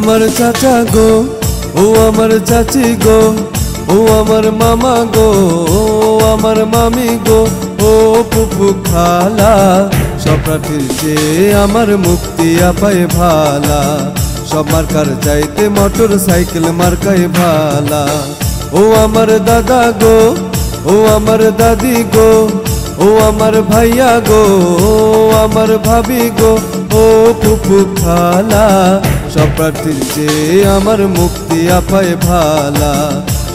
আমার চাচা গো, ও আমার চাচি গো, ও আমার মামা গো, ও আমার মামি গো, ও ফুফু খালা, সব প্রার্থীর চেয়ে আমার মুক্তি আপায় ভালা। সব মার্কার চাইতে মোটর সাইকেল মার্কায় ভালা। ও আমার দাদা গো, ও আমার দাদি গো, ও আমার ভাইয়া গো, ও আমার ভাবি গো, ও ফুফু খালা, সব প্রার্থীর চেয়ে আমার মুক্তি আপায় ভালা।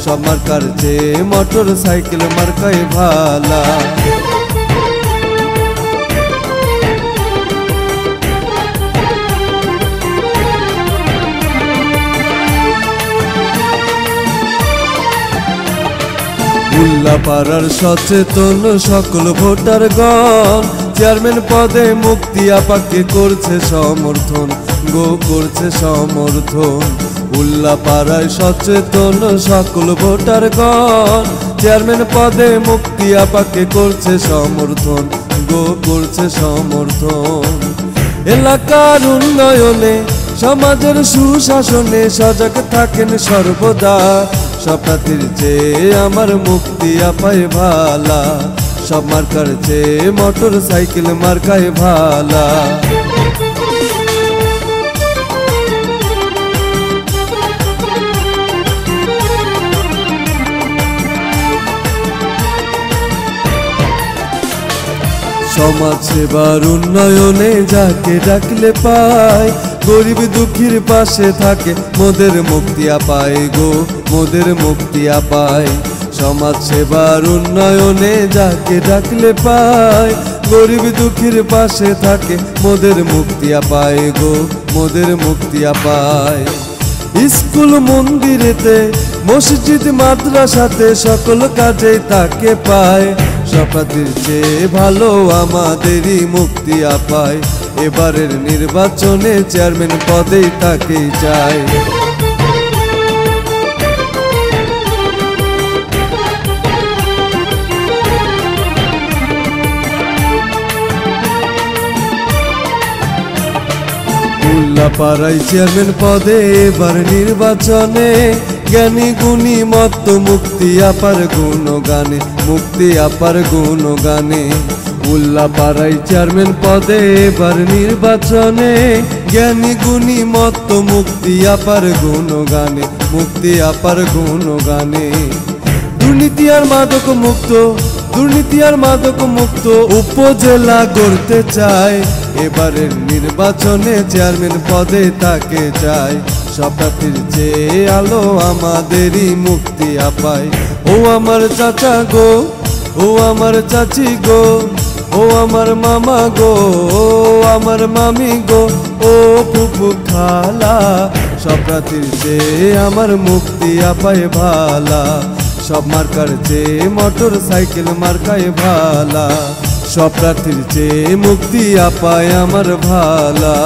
সব মার্কার চেয়ে মোটর সাইকেল মার্কায় ভালা। উল্লাপাড়ার সচেতন সকল ভোটারগণ চেয়ারম্যান পদে মুক্তি আপাকে করছে সমর্থন গো, করছে সমর্থন। উল্লাপাড়ায় সচেতন সকল ভোটারগণ চেয়ারম্যান পদে মুক্তি আপাকে করছে সমর্থন গো, করছে সমর্থন। এলাকার উন্নয়নে সমাজের সুশাসনে সজাগ থাকেন সর্বদা। সব প্রার্থীর চেয়ে আমার মুক্তি আপায় ভালা। সব মার্কার চেয়ে মোটর সাইকেল মার্কায় ভালা। সমাজ সেবার উন্নয়নে যাকে ডাকলে পায়, গরিব দুঃখীর পাশে থাকে মোদের মুক্তি আপায় গো, মোদের মুক্তি আপায়। সমাজ সেবার উন্নয়নে যাকে ডাকলে পায়, গরিব দুঃখীর পাশে থাকে মোদের মুক্তি আপায় গো, মোদের মুক্তি আপায়। স্কুল মন্দিরেতে মসজিদ মাদ্রাসাতে সকল কাজে তাকে পায়। সব প্রার্থীর চেয়ে ভালো আমাদেরই মুক্তি আপায়। এবারের নির্বাচনে চেয়ারম্যান পদেই তাকে চায়। উল্লাপাড়ায় চেয়ারম্যান পদে এবার নির্বাচনে জ্ঞানী গুণী মত্ত মুক্তি আপার গুণগানে, মুক্তি আপার গুণগানে। উল্লাপাড়ায় চেয়ারম্যান পদে এবার নির্বাচনে জ্ঞানী গুণী মত্ত মুক্তি আপার গুণগানে, মুক্তি আপার গুণগানে। দুর্নীতি আর মাদক মুক্ত, দুর্নীতি আর মাদক মুক্ত উপজেলা গড়তে চায়। এবারের নির্বাচনে চেয়ারম্যান পদে তাকে চায়। সব প্রার্থীর চেয়ে আলো আমাদেরই মুক্তি আপায়। ও আমার চাচা গো, ও আমার চাচি গো, ও আমার মামা গো, ও আমার মামি গো, ও ফুফু খালা, সব প্রার্থীর চেয়ে আমার মুক্তি আপায় ভালা। সব মার্কার চেয়ে মোটর সাইকেল মার্কায় ভালা। সব প্রার্থীর চেয়ে মুক্তি আপায় আমার ভালা।